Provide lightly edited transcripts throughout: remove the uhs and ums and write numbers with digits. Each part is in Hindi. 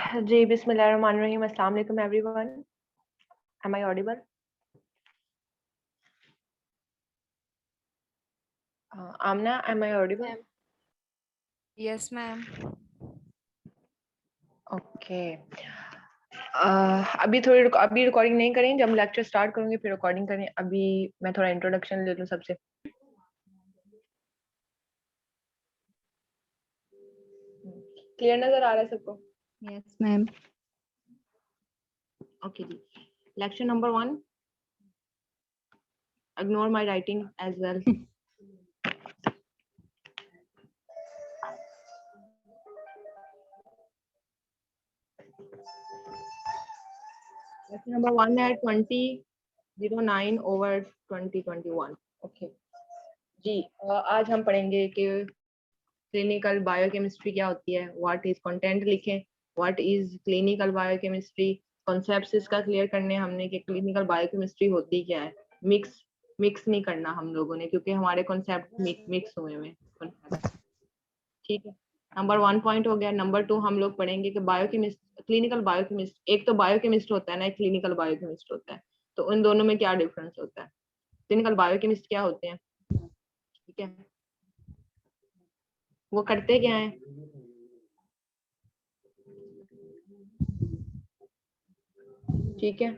जी, बिस्मिल्लाहिर्रहमानिर्रहीम। अस्सलाम वालेकुम everyone. Am I audible? Amna, am I audible? Yes, ma'am. Okay. अभी अभी रिकॉर्डिंग नहीं करें, जब लेक्चर स्टार्ट करूंगी फिर रिकॉर्डिंग करें। अभी मैं थोड़ा इंट्रोडक्शन ले लूं सबसे। क्लियर नजर आ रहा है सबको? Yes, ma'am. ओके जी। Lecture number 1, ignore my writing as well. Lecture number 1 है 2009/2021। ओके जी। आज हम पढ़ेंगे कि क्लिनिकल बायोकेमिस्ट्री क्या होती है, व्हाट इज कंटेंट लिखें, what is clinical biochemistry, concepts इसका क्लियर करने हमने कि क्लिनिकल बायोकेमिस्ट्री होती क्या है। मिक्स नहीं करना हम लोगों ने, क्योंकि हमारे कॉन्सेप्ट मिक्स हुए हुए। ठीक है, नंबर 1 पॉइंट हो गया। नंबर 2 हम लोग पढ़ेंगे कि बायोकेमिस्ट, क्लिनिकल बायोकेमिस्ट, एक तो बायोकेमिस्ट होता है ना, एक क्लिनिकल बायोकेमिस्ट होता है, तो उन दोनों में क्या डिफरेंस होता है। क्लिनिकल बायोकेमिस्ट क्या होते हैं, ठीक है, वो करते क्या है। ठीक है,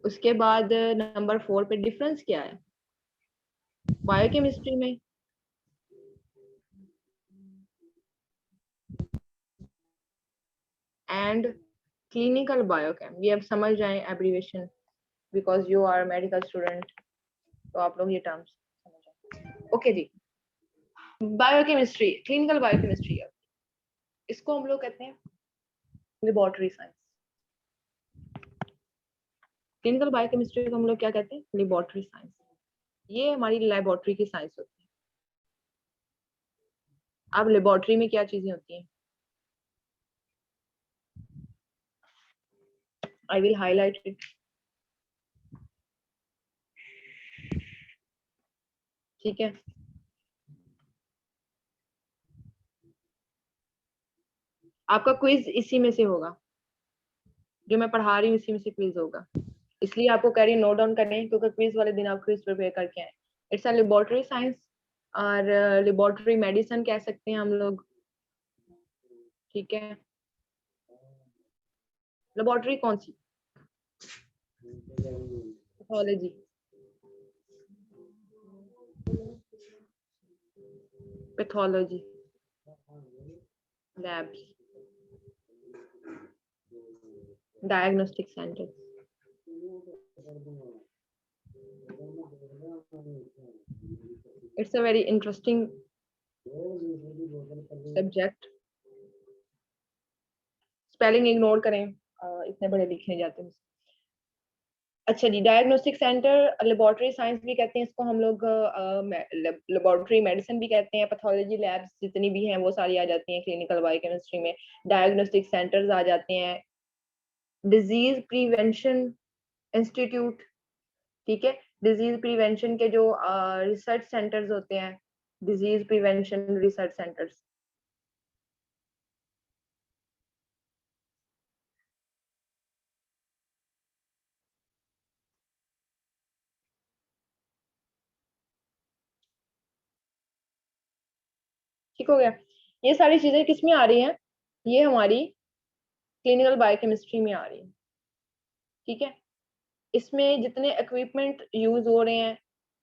उसके बाद नंबर 4 पे डिफरेंस क्या है बायोकेमिस्ट्री में। एंड क्लिनिकल बायोकेम, ये अब समझ जाएं abbreviation, because you are medical student, तो आप लोग ये टर्म्स समझ जाए। ओके जी। बायोकेमिस्ट्री, क्लिनिकल बायोकेमिस्ट्री, इसको हम लोग कहते हैं लेबोरेटरी साइंस। क्लिनिकल बायोकेमिस्ट्री को हम लोग क्या कहते हैं, लेबोरेटरी साइंस। ये हमारी लेबोरेटरी की साइंस होती है। अब लेबोरेटरी में क्या चीजें होती हैं, आई विल हाईलाइट इट। ठीक है, आपका क्विज इसी में से होगा, जो मैं पढ़ा रही हूँ इसी में से क्विज होगा, इसलिए आपको कह रही नोट डाउन करने, क्योंकि क्विज वाले दिन आप क्विज प्रिपेयर करके आए। इट्स अ लेबोरेटरी साइंस, और लेबोरेटरी मेडिसिन कह सकते हैं हम लोग। ठीक है, लेबोरेटरी कौन सी, pathology, pathology labs, diagnostic centre. It's a very interesting subject. Spelling ignore करें, इतने बड़े लिखे जाते हैं। अच्छा जी, डायग्नोस्टिक सेंटर, लेबोरेटरी साइंस भी कहते हैं इसको हम लोग, लेबोरेटरी मेडिसिन भी कहते हैं। पैथोलॉजी लैब्स जितनी भी हैं वो सारी आ जाती हैं क्लिनिकल बायोकेमिस्ट्री में। डायग्नोस्टिक सेंटर्स आ जाते हैं, डिजीज प्रिवेंशन इंस्टीट्यूट, ठीक है, डिजीज प्रिवेंशन के जो रिसर्च सेंटर्स होते हैं, डिजीज प्रिवेंशन रिसर्च सेंटर्स। ठीक हो गया। ये सारी चीजें किस में आ रही हैं, ये हमारी क्लिनिकल बायोकेमिस्ट्री में आ रही है। ठीक है, इसमें जितने इक्विपमेंट यूज हो रहे हैं,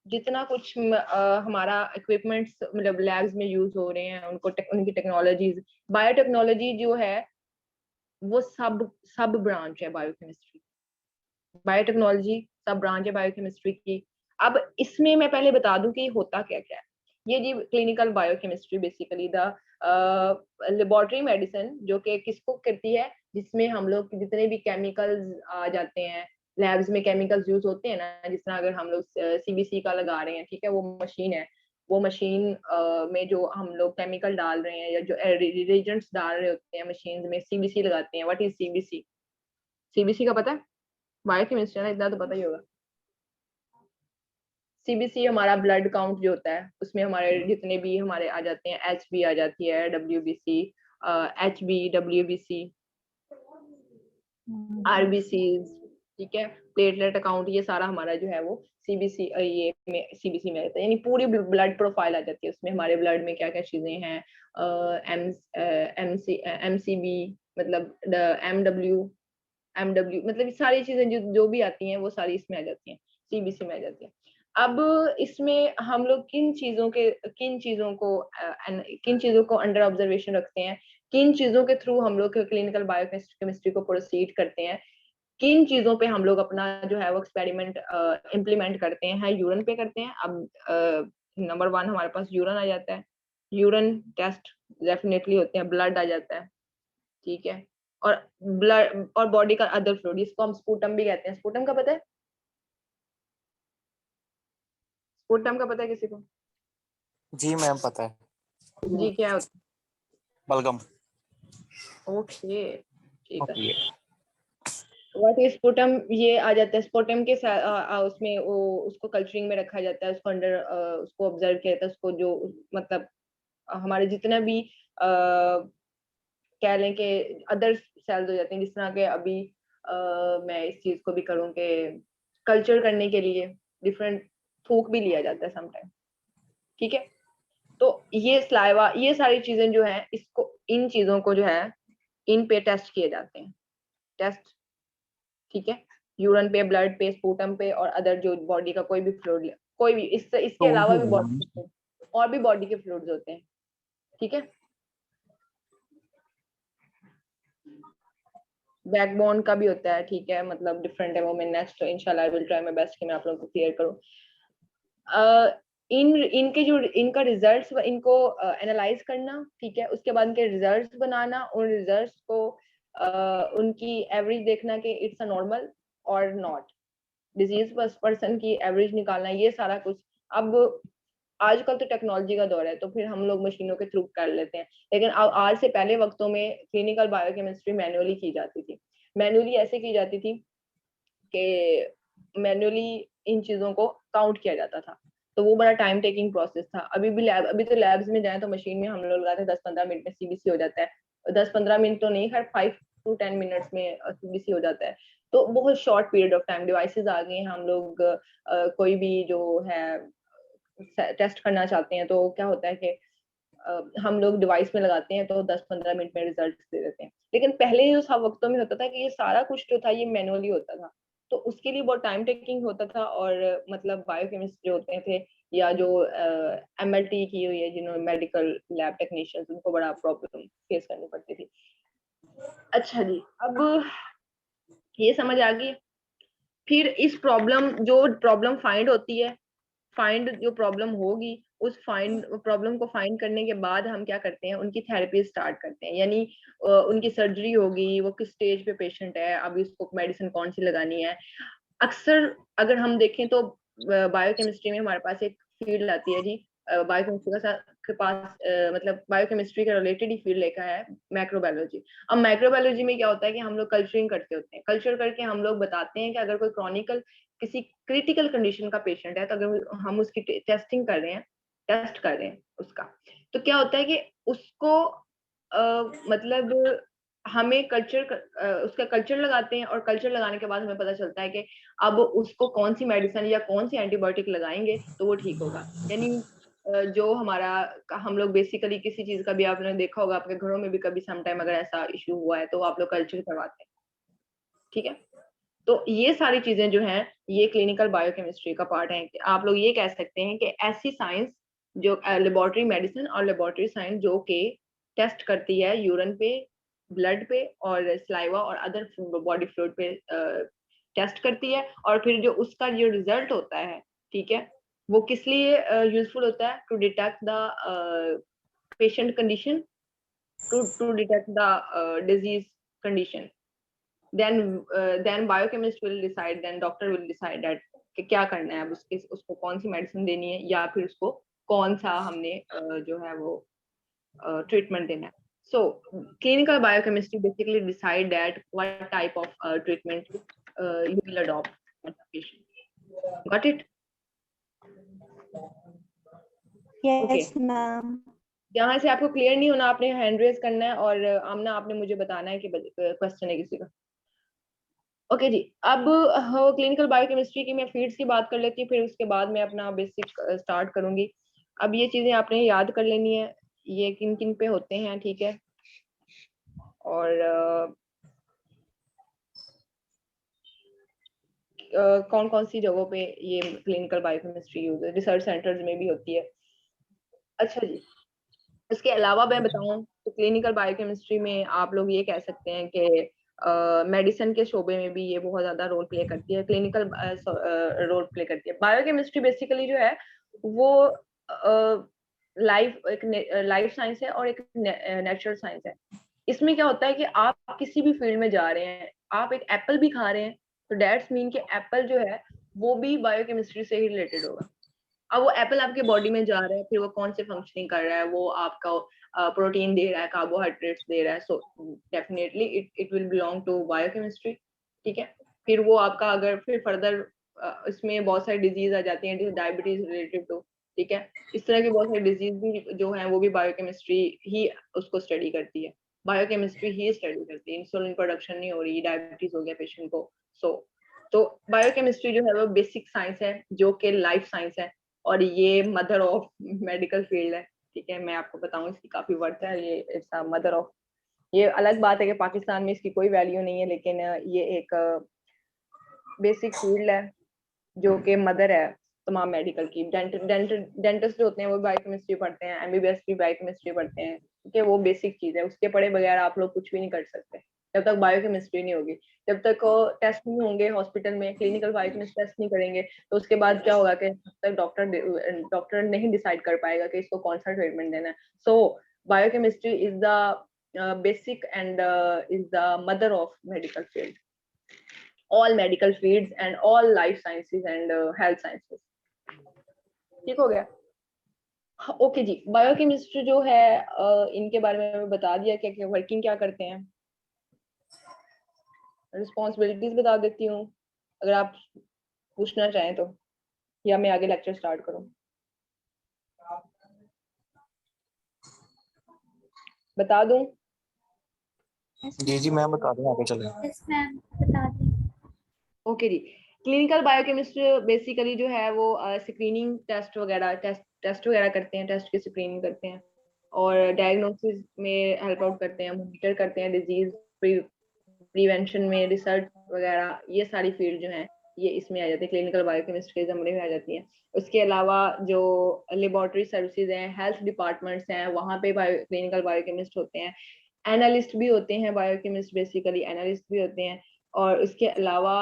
जितना कुछ हमारा इक्विपमेंट्स मतलब लैब्स में यूज हो रहे हैं, उनकी टेक्नोलॉजीज, बायोटेक्नोलॉजी जो है वो सब सब ब्रांच है बायोकेमिस्ट्री। बायोटेक्नोलॉजी सब ब्रांच है बायोकेमिस्ट्री की। अब इसमें मैं पहले बता दूं कि होता क्या क्या है। ये जी clinical biochemistry basically the laboratory medicine, जो कि किसको करती है, जिसमें हम लोग जितने भी केमिकल्स आ जाते हैं, लैब्स में केमिकल्स यूज होते हैं ना, जिस तरह अगर हम लोग सीबीसी का लगा रहे हैं, ठीक है, वो मशीन है, वो मशीन में जो हम लोग केमिकल डाल रहे हैं या जो रिएजेंट्स डाल रहे होते हैं मशीन में, सीबीसी लगाते हैं। व्हाट इज सीबीसी, सीबीसी का पता है, बायोकेमिस्ट्री ना, इतना तो पता ही होगा। सीबीसी हमारा ब्लड काउंट जो होता है, उसमें हमारे जितने भी हमारे आ जाते हैं, एच बी आ जाती है, W B C, H B, W B C, RBCs, ठीक है, प्लेटलेट अकाउंट, ये सारा हमारा जो है वो सीबीसी, ये में सीबीसी में रहता है, यानी पूरी ब्लड प्रोफाइल आ जाती है उसमें, हमारे ब्लड में क्या क्या चीजें हैं, एमसीबी, मतलब एमडब्ल्यू, मतलब सारी चीजें जो भी आती हैं वो सारी इसमें आ जाती हैं, सीबीसी में आ जाती हैं। अब इसमें हम लोग किन चीजों को अंडर ऑब्जर्वेशन रखते हैं, किन चीजों के थ्रू हम लोग क्लिनिकल बायोकेमिस्ट्री को प्रोसीड करते हैं, किन चीजों पे हम लोग अपना जो है वो एक्सपेरिमेंट इम्प्लीमेंट करते हैं, यूरिन पे करते हैं। अब नंबर 1 हमारे पास यूरिन आ जाता है, यूरिन टेस्ट डेफिनेटली होते हैं, ब्लड आ जाता है, ठीक है, और ब्लड और बॉडी का अदर फ्लूइड, जिसको हम स्पूटम भी कहते हैं। स्पूटम का पता है? स्पूटम का पता है किसी को? जी मैम पता है। जी क्या होता बलगम। है? ओके, ठीक है। ओके। व्हाट इज स्पूटम, ये आ जाता है स्पूटम के साथ, उसमें वो उसको कल्चरिंग में रखा जाता है, उसको अंडर उसको ऑब्जर्व किया जाता है, उसको जो मतलब हमारे जितना भी कह लें कि अदर सेल्स हो जाते हैं, जिस तरह के अभी मैं इस चीज को भी करूँ कि कल्चर करने के लिए डिफरेंट थूक भी लिया जाता है समटाइम, ठीक है। तो ये स्लाइवा, ये सारी चीजें जो है, इसको इन चीजों को जो है इन पे टेस्ट किए जाते हैं, टेस्ट, ठीक है, यूरिन पे, ब्लड पे, स्पूटम पे, और अदर जो बॉडी का कोई भी फ्लूइड, कोई भी इसके अलावा भी बॉडी और भी बॉडी के फ्लूइड्स होते हैं, ठीक है। बैकबोन का भी होता है, ठीक है, मतलब डिफरेंट है वो, मैं नेक्स्ट इंशाल्लाह I will try my best कि मैं आप लोगों को क्लियर करूं। इनके जो इनका रिजल्ट्स, इनको एनालाइज करना, ठीक है, उसके बाद इनके रिजल्ट्स बनाना, उन रिजल्ट्स को उनकी एवरेज देखना कि इट्स अ नॉर्मल और नॉट, डिजीज पर्सन की एवरेज निकालना, ये सारा कुछ। अब आजकल तो टेक्नोलॉजी का दौर है, तो फिर हम लोग मशीनों के थ्रू कर लेते हैं, लेकिन आज से पहले वक्तों में क्लिनिकल बायोकेमिस्ट्री मैनुअली की जाती थी। मैनुअली ऐसे की जाती थी कि मैनुअली इन चीजों को काउंट किया जाता था, तो वो बड़ा टाइम टेकिंग प्रोसेस था। अभी तो लैब्स में जाए तो मशीन में हम लोग लगाते हैं, 10-15 मिनट में सीबीसी हो जाता है, 10-15 मिनट तो नहीं, खैर 5 to 10 मिनट्स में सीबीसी हो जाता है। तो बहुत short period of time, devices आ गए हैं, हम लोग कोई भी जो है टेस्ट करना चाहते हैं तो क्या होता है कि हम लोग डिवाइस में लगाते हैं तो 10-15 मिनट में रिजल्ट दे देते हैं। लेकिन पहले जो सब वक्तों में होता था कि ये सारा कुछ जो था ये मैनुअली होता था, तो उसके लिए बहुत टाइम टेकिंग होता था, और मतलब बायोकेमिस्ट जो होते थे या जो एमएलटी की हुई है, जिन्होंने मेडिकल लैब टेक्नीशियंस, उनको बड़ा प्रॉब्लम फेस करनी पड़ती थी। अच्छा जी, अब ये समझ आ गई। फिर इस प्रॉब्लम फाइंड होती है, फाइंड जो प्रॉब्लम होगी, उस प्रॉब्लम को फाइंड करने के बाद हम क्या करते हैं, उनकी थेरेपी स्टार्ट करते हैं, यानी उनकी सर्जरी होगी, वो किस स्टेज पे पेशेंट है, अभी उसको मेडिसिन कौन सी लगानी है। अक्सर अगर हम देखें तो बायोकेमिस्ट्री में हमारे पास एक फील्ड आती है जी, बायोकेमिस्ट्री के पास मतलब बायोकेमिस्ट्री का रिलेटेड ही फील्ड लेखा है माइक्रोबायोलॉजी। अब माइक्रोबायोलॉजी में क्या होता है कि हम लोग कल्चरिंग करते होते हैं, कल्चर करके हम लोग बताते हैं कि अगर कोई क्रॉनिकल किसी क्रिटिकल कंडीशन का पेशेंट है, तो अगर हम उसकी टेस्टिंग कर रहे हैं, टेस्ट कर रहे हैं उसका, तो क्या होता है कि उसको मतलब हमें उसका कल्चर लगाते हैं, और कल्चर लगाने के बाद हमें पता चलता है कि अब उसको कौन सी मेडिसिन या कौन सी एंटीबायोटिक लगाएंगे तो वो ठीक होगा। यानी जो हमारा हम लोग बेसिकली किसी चीज का भी आपने देखा होगा, आपके घरों में भी कभी समटाइम अगर ऐसा इश्यू हुआ है तो आप लोग कल्चर करवाते हैं, ठीक है। तो ये सारी चीजें जो हैं ये क्लिनिकल बायोकेमिस्ट्री का पार्ट है। कि आप लोग ये कह सकते हैं कि ऐसी साइंस जो लेबोरेटरी मेडिसिन और लेबोरेटरी साइंस जो कि टेस्ट करती है यूरिन पे, ब्लड पे और स्लाइवा और अदर बॉडी फ्लूइड पे टेस्ट करती है, और फिर जो उसका जो रिजल्ट होता है, ठीक है, वो किस लिए यूजफुल होता है, to detect the patient condition, to detect the disease condition. Then biochemist will decide, then doctor will decide that कि क्या करना है, अब उसको कौन सी मेडिसिन देनी है, या फिर उसको कौन सा हमने जो है वो ट्रीटमेंट देना है। So clinical biochemistry basically decide that what type of treatment you will adopt for the patient. Got it? Okay. Yes, ma'am. यहाँ से आपको क्लियर नहीं होना, आपने हैंड रेज करना है, और आमना आपने मुझे बताना है कि क्वेश्चन है किसी का। ओके जी, अब क्लिनिकल बायोकेमिस्ट्री की मैं फील्ड्स की बात कर लेती हूँ, फिर उसके बाद मैं अपना बेसिक स्टार्ट करूंगी। अब ये चीजें आपने याद कर लेनी है, ये किन किन पे होते हैं, ठीक है। और कौन कौन सी जगहों पे ये क्लिनिकल बायोकेमिस्ट्री यूज है, रिसर्च सेंटर्स में भी होती है। अच्छा जी, इसके अलावा मैं बताऊं तो क्लिनिकल बायोकेमिस्ट्री में आप लोग ये कह सकते हैं कि मेडिसिन के शोबे में भी ये बहुत ज्यादा रोल प्ले करती है, क्लिनिकल रोल प्ले करती है। बायोकेमिस्ट्री बेसिकली जो है वो लाइफ एक लाइफ साइंस है और एक नेचुरल साइंस है। इसमें क्या होता है कि आप किसी भी फील्ड में जा रहे हैं, आप एक एप्पल भी खा रहे हैं तो डेट्स मीन कि एप्पल जो है वो भी बायोकेमिस्ट्री से ही रिलेटेड होगा। अब वो एप्पल आपके बॉडी में जा रहा है, फिर वो कौन से फंक्शनिंग कर रहा है, वो आपका प्रोटीन दे रहा है, कार्बोहाइड्रेट्स दे रहा है, so definitely it it will belong to biochemistry, ठीक है। फिर वो आपका अगर फिर फर्दर इसमें बहुत सारी डिजीज आ जाती हैं, डायबिटीज रिलेटेड टू, ठीक है। इस तरह की बहुत सारी डिजीज भी जो है वो भी बायोकेमिस्ट्री ही उसको स्टडी करती है, बायोकेमिस्ट्री ही स्टडी करती है। इंसुलिन प्रोडक्शन नहीं हो रही, डायबिटीज हो गया पेशेंट को, सो तो बायोकेमिस्ट्री जो है वो बेसिक साइंस है जो कि लाइफ साइंस है, और ये मदर ऑफ मेडिकल फील्ड है, ठीक है। मैं आपको बताऊं इसकी काफी वर्थ है, ये इट्स अ मदर ऑफ। ये अलग बात है कि पाकिस्तान में इसकी कोई वैल्यू नहीं है, लेकिन ये एक बेसिक फील्ड है जो कि मदर है तमाम मेडिकल की। डेंटिस्ट जो होते हैं वो बायोकेमिस्ट्री पढ़ते हैं, एमबीबीएस भी बायोकेमिस्ट्री पढ़ते हैं, क्योंकि वो बेसिक चीज है, उसके पढ़े बगैर आप लोग कुछ भी नहीं कर सकते जब तक बायोकेमिस्ट्री नहीं होगी। जब तक टेस्ट नहीं होंगे हॉस्पिटल में, क्लिनिकल बायोकेमिस्ट्री टेस्ट नहीं करेंगे, तो उसके बाद क्या होगा कि जब तक डॉक्टर नहीं डिसाइड कर पाएगा कि इसको कौन सा ट्रीटमेंट देना है। So biochemistry is the basic and is the mother of medical field, all medical fields and all life sciences and health sciences, ठीक हो गया। ओके जी, बायोकेमिस्ट्री जो है इनके बारे में मैं बता दिया क्या क्या वर्किंग क्या करते हैं। रिस्पॉन्सिबिलिटीज बता देती हूँ अगर आप पूछना चाहें तो, या मैं आगे लेक्चर स्टार्ट करूँ। बता दूं? जी जी मैम बता दें, आगे चलें। यस मैम, बता दें। ओके जी, क्लिनिकल बायोकेमिस्ट्री बेसिकली जो है वो स्क्रीनिंग टेस्ट वगैरह टेस्ट वगैरह करते हैं, टेस्ट की स्क्रीनिंग करते हैं और डायग्नोसिस में हेल्प आउट करते हैं, मॉनिटर करते हैं डिजीज प्रिवेंशन में, रिसर्च वगैरह, ये सारी फील्ड जो है ये इसमें आ जाती है, क्लिनिकल बायोकेमिस्ट्री के जमरे में आ जाती हैं। उसके अलावा जो लेबोरेटरी सर्विसेज हैं, हेल्थ डिपार्टमेंट्स हैं, वहाँ पे क्लिनिकल बायोकेमिस्ट होते हैं, एनालिस्ट भी होते हैं, बायोकेमिस्ट बेसिकली एनालिस्ट भी होते हैं। और उसके अलावा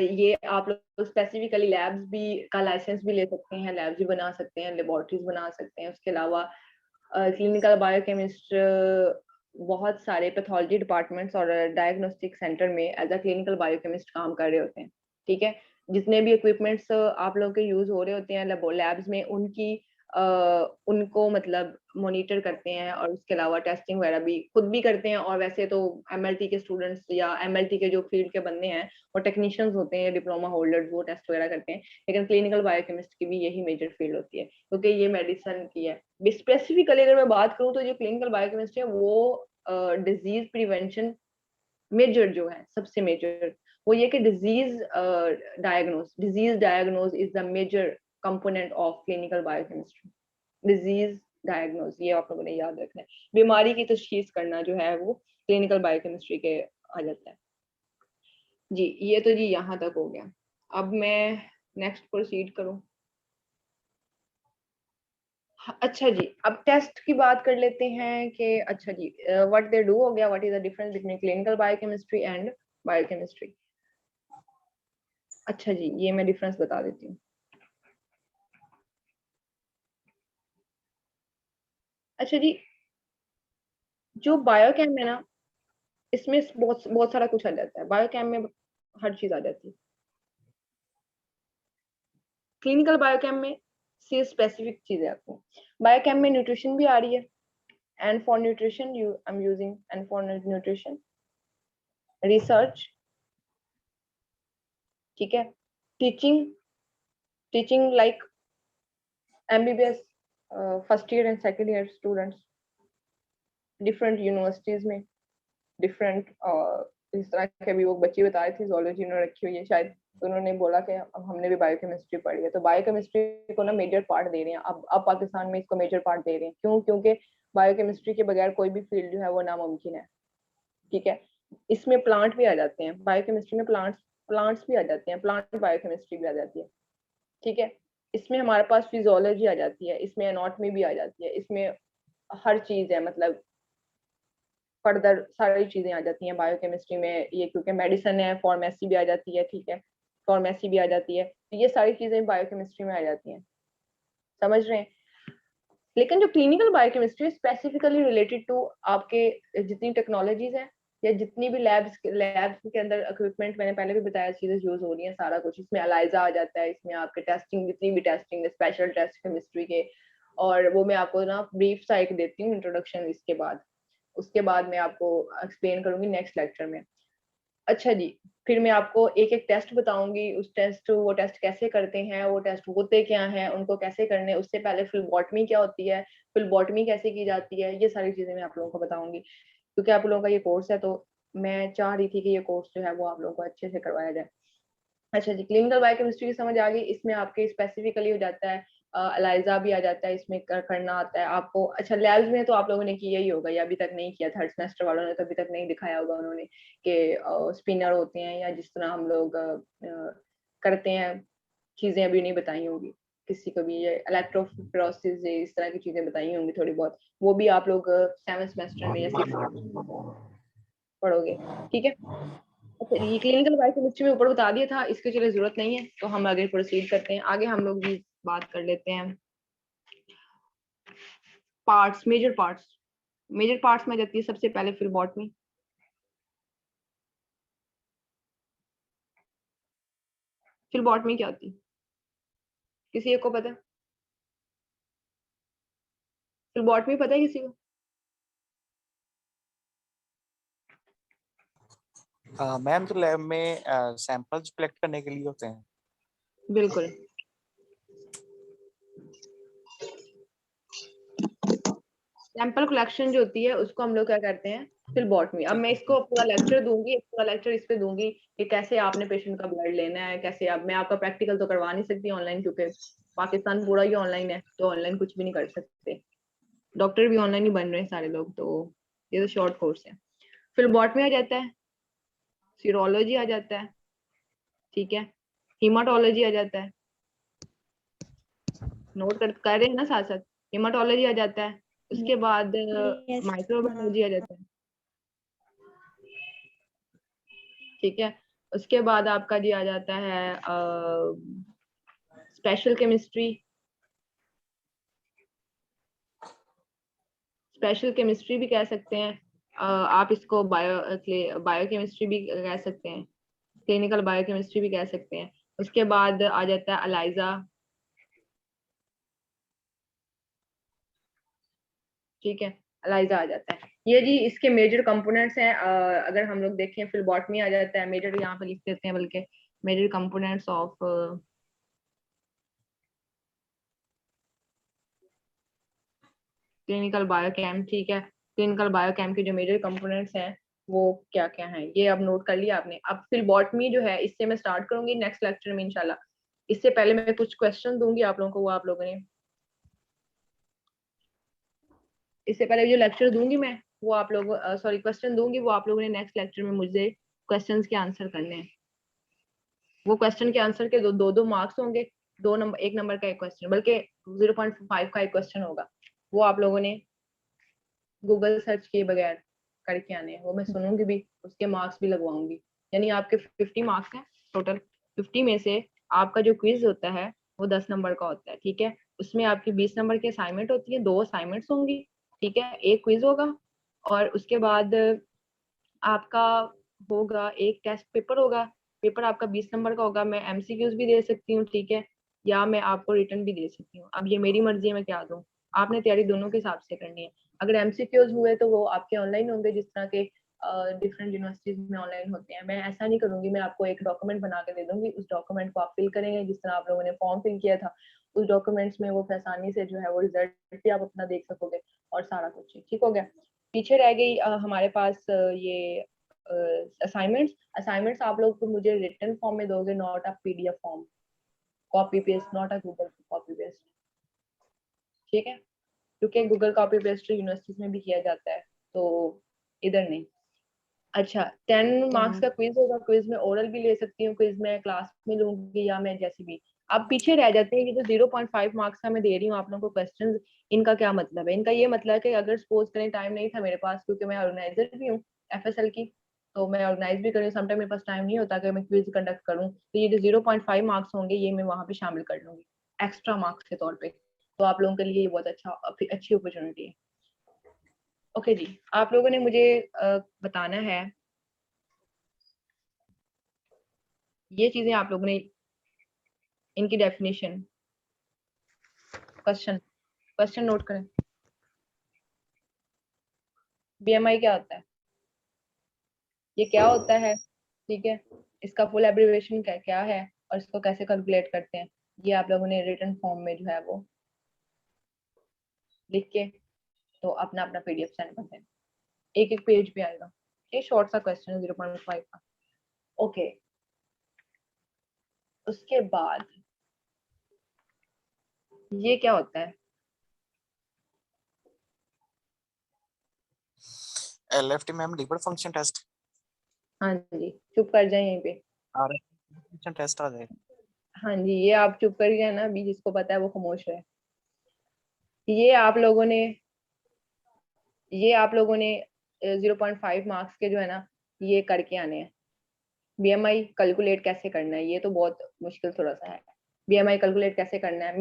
ये आप लोग स्पेसिफिकली लैब्स भी का लाइसेंस भी ले सकते हैं, लैब्स भी बना सकते हैं, लेबोरेटरीज बना सकते हैं। उसके अलावा क्लिनिकल बायोकेमिस्ट बहुत सारे पैथोलॉजी डिपार्टमेंट्स और डायग्नोस्टिक सेंटर में एज अ क्लिनिकल बायोकेमिस्ट काम कर रहे होते हैं, ठीक है। जितने भी इक्विपमेंट्स आप लोग के यूज हो रहे होते हैं लैब्स में, उनको मतलब मॉनिटर करते हैं, और उसके अलावा टेस्टिंग वगैरह भी खुद भी करते हैं। और वैसे तो एमएलटी के स्टूडेंट्स या एमएलटी के जो फील्ड के बंदे हैं और टेक्नीशियंस होते हैं, डिप्लोमा होल्डर्स, वो टेस्ट वगैरह करते हैं। लेकिन क्लिनिकल बायोकेमिस्ट की भी यही मेजर फील्ड होती है, क्योंकि ये मेडिसिन की है। स्पेसिफिकली अगर मैं बात करूँ तो जो क्लिनिकल बायोकेमिस्ट्री है वो डिजीज प्रिवेंशन मेजर जो है, सबसे मेजर वो ये कि disease diagnose is the major component of clinical biochemistry. Disease diagnose, ये आप लोगों ने याद रखना है। बीमारी की तशखीस करना जो है वो क्लिनिकल बायोकेमिस्ट्री के आ जाता है जी। ये तो जी यहाँ तक हो गया। अब मैं नेक्स्ट प्रोसीड करूँ। अच्छा जी, अब टेस्ट की बात कर लेते हैं कि अच्छा जी व्हाट दे डू हो गया, what is the difference between clinical biochemistry and biochemistry. अच्छा जी, ये मैं डिफरेंस बता देती हूँ। अच्छा जी, जो बायोकेम है ना, इसमें बहुत बहुत सारा कुछ आ जाता है, बायोकेम में हर चीज आ जाती है। क्लिनिकल बायोकेम में सिर्फ स्पेसिफिक चीजें आती हैं। बायोकेम में न्यूट्रिशन भी आ रही है, and for nutrition I am using and for nutrition research, ठीक है। Teaching, teaching like MBBS first year and second year students different universities में, डिफरेंट, इस तरह के भी वो बच्ची बता रही थी zoology उन्होंने रखी हुई है शायद, तो उन्होंने बोला कि अब हमने भी बायोकेमिस्ट्री पढ़ी है, तो बायोकेमिस्ट्री को ना मेजर पार्ट दे रहे हैं अब पाकिस्तान में इसको मेजर पार्ट दे रहे हैं। क्यों? क्योंकि बायोकेमिस्ट्री के बगैर कोई भी फील्ड जो है वो नामुमकिन है। ठीक है, इसमें प्लांट भी आ जाते हैं, बायोकेमिस्ट्री में प्लांट्स भी आ जाते हैं, प्लांट बायोकेमिस्ट्री भी आ जाती है। ठीक है, इसमें हमारे पास फिजियोलॉजी आ जाती है, इसमें एनाटॉमी भी आ जाती है, इसमें हर चीज है, मतलब फर्दर सारी चीजें आ जाती हैं बायोकेमिस्ट्री में। ये क्योंकि मेडिसिन है, फार्मेसी भी आ जाती है। ठीक है, फार्मेसी भी आ जाती है, तो ये सारी चीजें बायोकेमिस्ट्री में आ जाती हैं, समझ रहे हैं। लेकिन जो clinical biochemistry specifically related to आपके जितनी टेक्नोलॉजीज है या जितनी भी लैब्स के अंदर इक्विपमेंट, मैंने पहले भी बताया चीजें यूज हो रही हैं, सारा कुछ इसमें एलाइजा आ जाता है, इसमें आपके टेस्टिंग जितनी भी टेस्टिंग है, स्पेशल टेस्ट केमिस्ट्री के, और वो मैं आपको ना ब्रीफ सा एक देती हूँ इंट्रोडक्शन, इसके बाद उसके बाद मैं आपको एक्सप्लेन करूंगी नेक्स्ट लेक्चर में। अच्छा जी, फिर मैं आपको एक एक टेस्ट बताऊंगी, वो टेस्ट कैसे करते हैं, वो टेस्ट होते क्या हैं, उनको कैसे करने, उससे पहले फिलबॉटमी क्या होती है, फिलबॉटमी कैसे की जाती है, ये सारी चीजें मैं आप लोगों को बताऊंगी। क्योंकि आप लोगों का ये कोर्स है, तो मैं चाह रही थी कि ये कोर्स जो है वो आप लोगों को अच्छे से करवाया जाए। अच्छा जी, क्लिनिकल बायोकेमिस्ट्री की समझ आ गई। इसमें आपके स्पेसिफिकली हो जाता है, एलाइजा भी आ जाता है, इसमें करना आता है आपको। अच्छा, लैब्स में तो आप लोगों ने किया ही होगा या अभी तक नहीं किया, थर्ड सेमेस्टर वालों ने तो अभी तक नहीं दिखाया होगा उन्होंने कि स्पिनर होते हैं, या जिस तरह हम लोग करते हैं चीजें अभी नहीं बताई होंगी किसी को भी, ये इलेक्ट्रोफोरेसिस इस तरह की चीजें बताई होंगी थोड़ी बहुत, वो भी आप लोग 7th सेमेस्टर में या 6th पढ़ोगे। ठीक है, अच्छा ये क्लिनिकल बायोकेमिस्ट्री में ऊपर बता दिया था, इसकी चलिए जरूरत नहीं है, तो हम आगे प्रोसीड करते हैं। आगे हम लोग भी बात कर लेते हैं पार्ट्स, मेजर पार्ट्स में जाती है सबसे पहले फिलबॉटमी। फिलबॉटमी क्या होती है, किसी एक को पता है? फिलबॉटमी पता है किसी को? मैम तो लैब में सैंपल्स कलेक्ट करने के लिए होते हैं। बिल्कुल, सैंपल कलेक्शन जो होती है उसको हम लोग क्या करते हैं, फिलबॉटमी। अब मैं इसको पूरा लेक्चर दूंगी, पूरा लेक्चर इस पे दूंगी कि कैसे आपने पेशेंट का ब्लड लेना है, कैसे आप, मैं आपका प्रैक्टिकल तो करवा नहीं सकती ऑनलाइन, क्योंकि पाकिस्तान पूरा ही ऑनलाइन है, तो ऑनलाइन कुछ भी नहीं कर सकते, डॉक्टर भी ऑनलाइन ही बन रहे हैं सारे लोग, तो ये तो शॉर्ट कोर्स है। फिलबॉटमी आ जाता है, सीरोलॉजी आ जाता है, ठीक है, हीमाटोलॉजी आ जाता है, नोट कर रहे हैं ना साथ साथ, हीमाटोलॉजी आ जाता है, उसके बाद Yes, माइक्रोबायोलॉजी आ जाता है, ठीक है, उसके बाद आपका जी आ जाता है स्पेशल केमिस्ट्री। स्पेशल केमिस्ट्री भी कह सकते हैं, आप इसको बायोकेमिस्ट्री भी कह सकते हैं, क्लिनिकल बायोकेमिस्ट्री भी कह सकते हैं। उसके बाद आ जाता है एलाइजा, ठीक है, एलाइजा आ जाता है। ये जी इसके मेजर कंपोनेंट्स हैं। अगर हम लोग देखें, फिलबॉटमी आ जाता है, मेजर यहाँ पे लिख देते हैं, बल्कि major components of clinical biochem, ठीक है, क्लिनिकल बायोकेम के जो मेजर कंपोनेंट्स हैं वो क्या क्या हैं, ये अब नोट कर लिया आपने। अब फिलबॉटमी जो है, इससे मैं स्टार्ट करूंगी नेक्स्ट लेक्चर में इंशाल्लाह। इससे पहले मैं कुछ क्वेश्चन दूंगी आप लोगों को, वो आप लोगों ने, इससे पहले जो लेक्चर दूंगी मैं, वो आप लोग सॉरी क्वेश्चन दूंगी, वो आप लोगों ने नेक्स्ट लेक्चर में मुझे क्वेश्चंस के आंसर करने हैं। वो क्वेश्चन के आंसर के दो मार्क्स होंगे, 2 नंबर, 1 नंबर का एक क्वेश्चन, बल्कि 0.5 का एक क्वेश्चन होगा, वो आप लोगों ने गूगल सर्च किए बगैर करके आने हैं, वो मैं सुनूंगी भी, उसके मार्क्स भी लगवाऊंगी। यानी आपके 50 मार्क्स हैं टोटल, 50 में से आपका जो क्विज होता है वो 10 नंबर का होता है, ठीक है, उसमें आपकी 20 नंबर की असाइनमेंट होती है, 2 असाइनमेंट्स होंगी, ठीक है, एक क्विज होगा, और उसके बाद आपका होगा एक टेस्ट पेपर होगा। पेपर आपका 20 नंबर का होगा, मैं एमसीक्यूज भी दे सकती हूँ, ठीक है, या मैं आपको रिटर्न भी दे सकती हूँ, अब ये मेरी मर्जी है मैं क्या दूँ, आपने तैयारी दोनों के हिसाब से करनी है। अगर एमसीक्यूज हुए तो वो आपके ऑनलाइन होंगे, जिस तरह के डिफरेंट यूनिवर्सिटीज में ऑनलाइन होते हैं। मैं ऐसा नहीं करूंगी, मैं आपको एक डॉक्यूमेंट बना के दे दूंगी, उस डॉक्यूमेंट को आप फिल करेंगे जिस तरह आप लोगों ने फॉर्म फिल किया था, उस डॉक्यूमेंट्स में वो आसानी से जो है वो रिजल्ट भी आप अपना देख सकोगे, और सारा कुछ ठीक हो गया। पीछे रह गई हमारे पास ये असाइनमेंट्स आप लोग को मुझे रिटन फॉर्म में दोगे, not a PDF form, copy paste, not a Google copy paste, ठीक है? क्योंकि गूगल कॉपी पेस्ट यूनिवर्सिटीज में भी किया जाता है, तो इधर नहीं। अच्छा, 10 मार्क्स का क्विज होगा, क्विज में ओरल भी ले सकती हूँ, क्विज में क्लास में लूंगी या मैं जैसे भी। आप पीछे रह जाते हैं, ये जो 0.5 मार्क्स का मैं दे रही हूँ आप लोगों को क्वेश्चन, इनका क्या मतलब है? इनका ये मतलब है कि अगर सपोज करें टाइम नहीं था मेरे पास, क्योंकि मैं ऑर्गेनाइजर भी हूँ एफएसएल की, तो मैं ऑर्गेनाइज भी करूँ, समटाइम मेरे पास टाइम नहीं होता कि मैं क्विज कंडक्ट करूँ, तो ये जो 0.5 मार्क्स होंगे ये मैं वहाँ पे शामिल कर लूंगी एक्स्ट्रा मार्क्स के तौर पे। तो आप लोगों के लिए ये बहुत अच्छी अपॉर्चुनिटी है। ओके जी, आप लोगों ने मुझे बताना है ये चीजें, आप लोगों ने इनकी डेफिनेशन, क्वेश्चन नोट करें। बीएमआई क्या होता है, ये क्या होता है, ठीक है? इसका फुल एब्रिविएशन क्या क्या है और इसको कैसे कैलकुलेट करते हैं, ये आप लोगों ने रिटन फॉर्म में जो है वो लिख के तो अपना अपना पीडीएफ सेंड कर दें, एक एक पेज पे आएगा। ये शॉर्ट सा क्वेश्चन है 0.5 का। ओके, उसके बाद ये क्या होता है? एलएफटी मैम लिबर्ट फंक्शन टेस्ट। हाँ जी, चुप कर जाए यहीं पे। आरएफ फंक्शन टेस्ट आ जाए। हाँ जी, ये आप चुप कर गए ना, अभी जिसको पता है वो खामोश है। ये आप लोगों ने 0.5 मार्क्स के जो है ना ये करके आने हैं। बीएमआई कैलकुलेट कैसे करना है, ये तो बहुत मुश्किल थोड़ा सा है। बीएमआई कैलकुलेट कैसे करना है,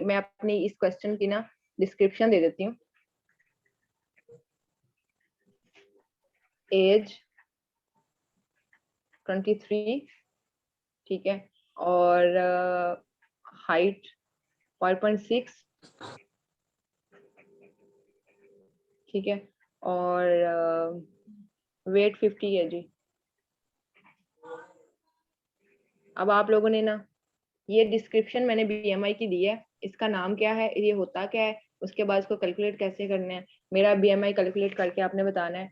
मैं अपनी इस क्वेश्चन की ना डिस्क्रिप्शन दे देती हूँ। एज 23, ठीक है, और हाइट 5.6, ठीक है, और वेट 50 है जी। अब आप लोगों ने ना ये डिस्क्रिप्शन मैंने बीएमआई की दी है, इसका नाम क्या है, ये होता क्या है, उसके बाद इसको कैलकुलेट कैसे करना है, मेरा बीएमआई कैलकुलेट करके आपने बताना है।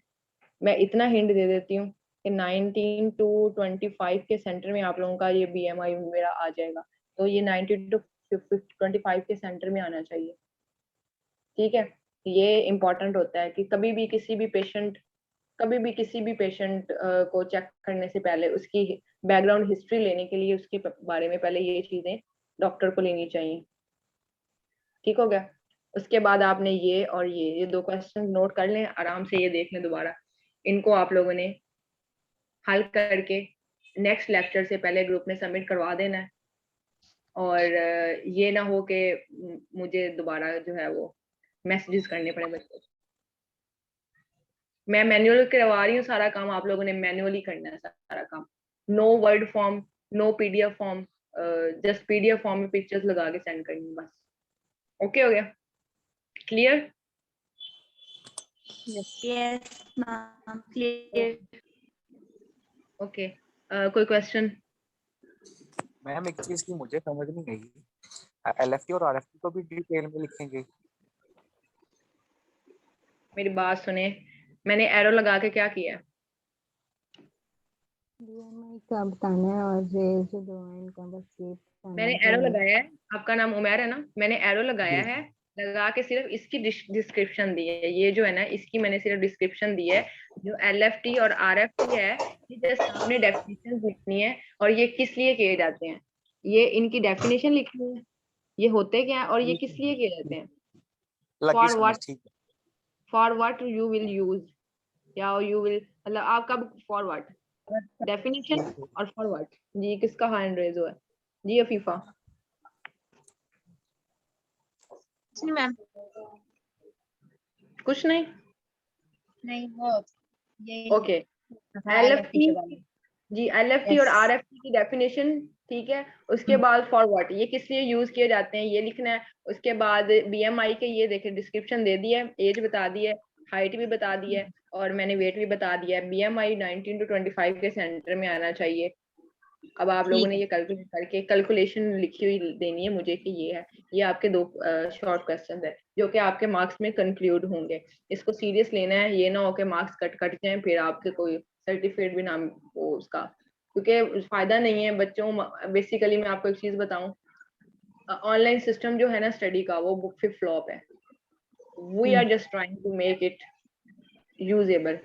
मैं इतना हिंट दे देती हूँ कि 19 टू 25 के सेंटर में आप लोगों का ये बीएमआई मेरा आ जाएगा, तो ये 19 टू 25 के सेंटर में आना चाहिए, ठीक है? ये इम्पोर्टेंट होता है कि कभी भी किसी भी पेशेंट को चेक करने से पहले उसकी बैकग्राउंड हिस्ट्री लेने के लिए उसके बारे में पहले ये चीजें डॉक्टर को लेनी चाहिए, ठीक हो गया? उसके बाद आपने ये और ये दो क्वेश्चन नोट कर लें, आराम से ये देख लें दोबारा, इनको आप लोगों ने हल करके नेक्स्ट लेक्चर से पहले ग्रुप में सबमिट करवा देना है। और ये ना हो कि मुझे दोबारा जो है वो मैसेजेस करने पड़े बच्चों को। मैं मैनुअल करवा रही हूँ सारा काम, आप लोगों ने मैनुअली करना है सारा काम। No word form, no PDF form, just PDF form में पिक्चर्स लगा के सेंड करनी बस। ओके हो गया? Clear? Yes, ma'am. Clear. Okay, कोई क्वेश्चन? मैम एक चीज की मुझे समझ नहीं आई, एलएफटी और आरएफटी को भी डिटेल में लिखेंगे? मेरी बात सुने, मैंने एरो लगा के क्या किया है? बीएमआई का बताना है और ये जो दो हैं इनका बस ये बताना मैंने है कि एरो लगाया है, आपका नाम उमर है ना, मैंने एरो लगाया जी है, लगा के सिर्फ इसकी डिस्क्रिप्शन दी है, ये जो है ना इसकी मैंने सिर्फ डिस्क्रिप्शन दी है। जो एलएफटी और आरएफटी है, ये जस्ट आपने डेफिनेशन लिखनी है और ये किस लिए किए जाते हैं, ये इनकी डेफिनेशन लिखनी है, ये होते क्या है और ये किस लिए किए जाते हैं। लगी फॉर समझ, व्हाट, ठीक है। For what you will use, या यू विल मतलब आपका फॉर व्हाट, डेफिनेशन ठीक है। और फॉर व्हाट। जी किसका हैंड रेज हुआ है? जी अफीफा। जी मैम। कुछ नहीं? नहीं वो ये ओके, एलएफटी एलएफटी, के बारे में। जी एलएफटी और यस। आरएफटी की डेफिनेशन, ठीक है। उसके बाद फॉर व्हाट, ये किस लिए यूज किए जाते हैं ये लिखना है। उसके बाद बीएमआई के ये देखिए डिस्क्रिप्शन दे दी है, एज बता दी है, हाइट भी बता दी है और मैंने वेट भी बता दिया है। बीएमआई 19 टू 25 के सेंटर में आना चाहिए, अब आप लोगों ठीक ने है। ये कैलकुलेट करके कैलकुलेशन लिखी हुई देनी है मुझे कि ये है, ये आपके दो शॉर्ट क्वेश्चन है जो कि आपके मार्क्स में कंक्लूड होंगे। इसको सीरियस लेना है, ये ना हो कि मार्क्स कट जाएं फिर आपके कोई सर्टिफिकेट भी ना हो उसका, क्योंकि फायदा नहीं है बच्चों। बेसिकली मैं आपको एक चीज बताऊं, ऑनलाइन सिस्टम जो है ना स्टडी का, वो बुक फिर फ्लॉप है। We are just trying to make it usable,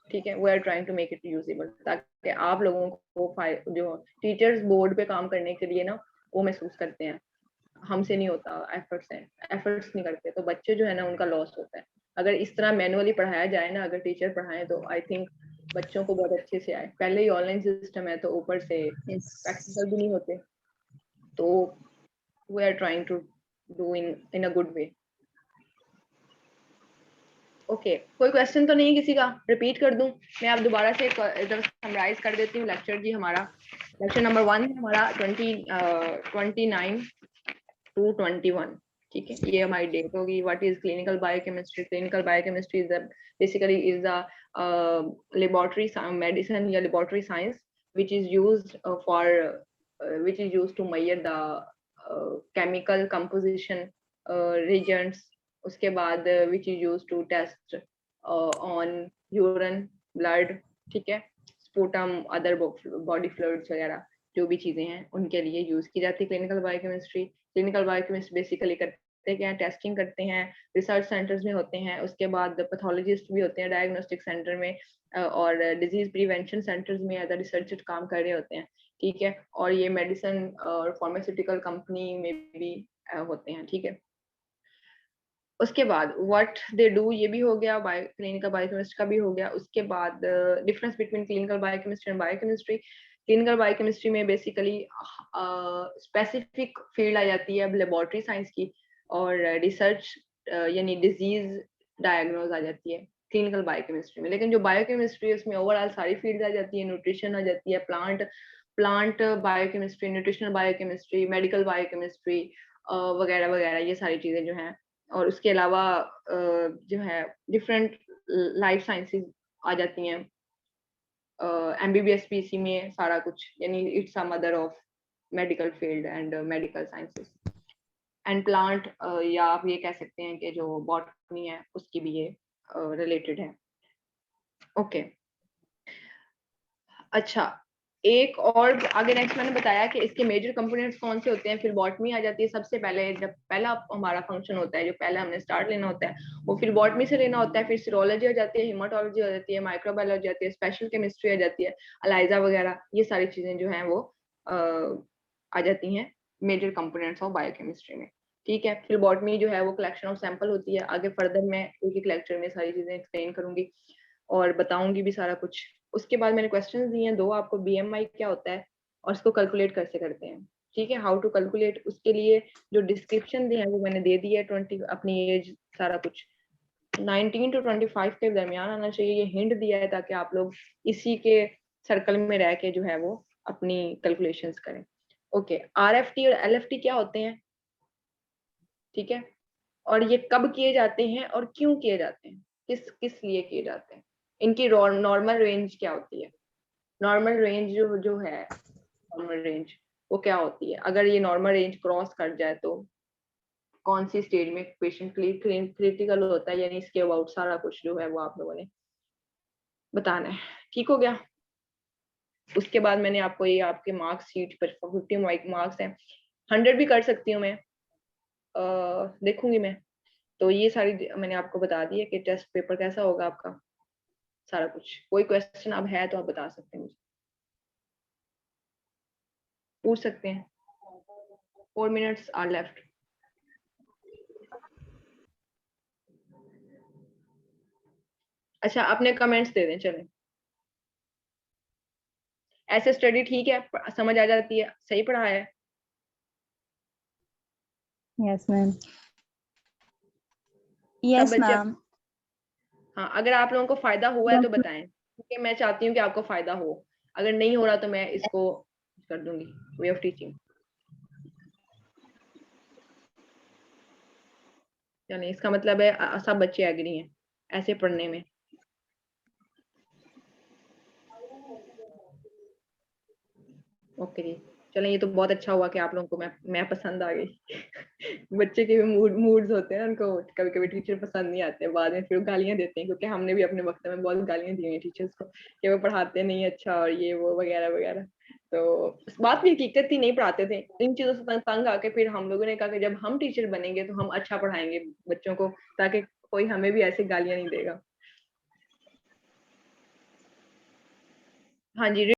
ठीक है, we are trying to make it usable, ताकि आप लोगों को जो टीचर्स बोर्ड पे काम करने के लिए ना वो महसूस करते हैं हमसे नहीं होता, एफर्ट्स नहीं करते, तो बच्चे जो है ना उनका लॉस होता है। अगर इस तरह मैनुअली पढ़ाया जाए ना, अगर टीचर पढ़ाए तो आई थिंक बच्चों को बहुत अच्छे से आए। पहले ही ऑनलाइन सिस्टम है तो ऊपर से Yes. प्रैक्टिकल भी नहीं होते, तो we are trying to do in a good way. Okay, कोई क्वेश्चन तो नहीं किसी का? रिपीट कर दूं मैं, आप दोबारा से इधर समराइज कर देती हूँ लेक्चर जी। हमारा लेक्चर नंबर 1 हमारा 29 to 21, ठीक है, ये हमारी डेट होगी। What is clinical biochemistry? Clinical biochemistry is basically is the laboratory medicine या laboratory science which is used which is used to measure the chemical composition reagents, उसके बाद which is used to test on urine, blood, ठीक है, sputum, other body fluids वगैरह जो भी चीजें हैं उनके लिए यूज की जाती है clinical biochemistry. Clinical biochemistry basically करते क्या है, टेस्टिंग करते हैं, रिसर्च सेंटर्स में होते हैं, उसके बाद पैथोलॉजिस्ट भी होते हैं डायग्नोस्टिक सेंटर में, और डिजीज प्रिवेंशन सेंटर्स में एज अ रिसर्चर काम कर रहे होते हैं, ठीक है, और ये मेडिसिन और फार्मास्यूटिकल कंपनी में भी होते हैं, ठीक है। उसके बाद व्हाट दे डू ये भी हो गया, क्लिनिकल बायोकेमिस्ट्री का भी हो गया। उसके बाद difference between clinical biochemistry and biochemistry. Clinical biochemistry में बेसिकली स्पेसिफिक फील्ड आ जाती है अब लेबोरेटरी साइंस की, और रिसर्च यानी डिजीज डायग्नोज आ जाती है क्लिनिकल बायोकेमिस्ट्री में। लेकिन जो बायोकेमिस्ट्री है उसमें ओवरऑल सारी फील्ड आ जाती है, न्यूट्रिशन आ जाती है, plant biochemistry, nutritional biochemistry, medical biochemistry वगैरह वगैरह, ये सारी चीजें जो हैं। और उसके अलावा जो है डिफरेंट लाइफ साइंसेस आ जाती हैं, एमबीबीएस भी इसी में सारा कुछ, यानी it's a mother of medical field and medical sciences and plant, या आप ये कह सकते हैं कि जो बॉटनी है उसकी भी ये रिलेटेड है। ओके, अच्छा, एक और आगे नेक्स्ट मैंने बताया कि इसके मेजर कंपोनेंट्स कौन से होते हैं। फिर बॉटमी आ जाती है सबसे पहले, जब पहला हमारा फंक्शन होता है, जो पहला हमने स्टार्ट लेना होता है वो फिर बॉटमी से लेना होता है। फिर सीरोलॉजी आ जाती है, हेमाटोलॉजी आ जाती है, माइक्रोबायोलॉजी आती है, स्पेशल केमिस्ट्री आ जाती है, अलाइजा वगैरह, ये सारी चीजें जो हैं वो आ जाती हैं मेजर कंपोनेंट्स ऑफ बायोकेमिस्ट्री में, ठीक है। फिर बॉटमी जो है वो कलेक्शन ऑफ सैंपल होती है। आगे फर्दर मैं एक एक लेक्चर में सारी चीजें एक्सप्लेन करूंगी और बताऊंगी भी सारा कुछ। उसके बाद मैंने क्वेश्चंस दिए हैं दो आपको, बीएमआई क्या होता है और इसको कैलकुलेट कैसे करते हैं, ठीक है, हाउ टू कैलकुलेट। उसके लिए जो डिस्क्रिप्शन दिए हैं वो मैंने दे दिया है, 20 अपनी एज सारा कुछ 19 to 25 के दरमियान आना चाहिए, ये हिंट दिया है ताकि आप लोग इसी के सर्कल में रह के जो है वो अपनी कैलकुलेशंस करें। ओके, आरएफटी और एलएफटी क्या होते हैं, ठीक है, और ये कब किए जाते हैं और क्यों किए जाते हैं, किस किस लिए किए जाते हैं, इनकी नॉर्मल रेंज क्या होती है। नॉर्मल रेंज जो है, नॉर्मल रेंज वो क्या होती है, अगर ये नॉर्मल रेंज क्रॉस कर जाए तो कौन सी स्टेज में पेशेंट क्रिटिकल होता है, यानी इसके अबाउट सारा कुछ जो है वो आप लोगों ने बताना है, ठीक हो गया। उसके बाद मैंने आपको ये आपके मार्क्स शीट पर 50 मार्क्स हैं, 100 भी कर सकती हूँ मैं, देखूंगी मैं। तो ये सारी मैंने आपको बता दी है कि टेस्ट पेपर कैसा होगा आपका, सारा कुछ। कोई क्वेश्चन अब है तो आप बता सकते हैं, मुझे पूछ सकते हैं। 4 minutes are left। अच्छा, अपने कमेंट्स दे दें, चलें। ऐसे स्टडी ठीक है, समझ आ जाती है, सही पढ़ाया है? Yes ma'am. सब यस बच्चे मैम। हाँ, अगर आप लोगों को फायदा हुआ है तो बताएं, क्योंकि मैं चाहती हूँ कि आपको फायदा हो। अगर नहीं हो रहा तो मैं इसको कर दूंगी वे ऑफ टीचिंग। यानी इसका मतलब है सब बच्चे एग्री हैं ऐसे पढ़ने में। ओके जी, चलें ये तो बहुत अच्छा हुआ कि आप लोगों को मैं पसंद आ गई। बच्चे के भी मूड्स होते हैं, उनको कभी-कभी टीचर पसंद नहीं आते, बाद में फिर गालियाँ देते हैं, क्योंकि हमने भी अपने वक़्त में बहुत गालियाँ दी हैं टीचर्स को कि वो पढ़ाते नहीं अच्छा और ये वो वगैरह-वगैरह। तो बात भी हकीकत थी, नहीं पढ़ाते थे। इन चीज़ों से तंग आके फिर हम लोगों ने कहा कि जब हम टीचर बनेंगे तो हम अच्छा पढ़ाएँगे बच्चों को, ताकि कोई हमें भी ऐसे गालियाँ नहीं देगा। हाँ जी।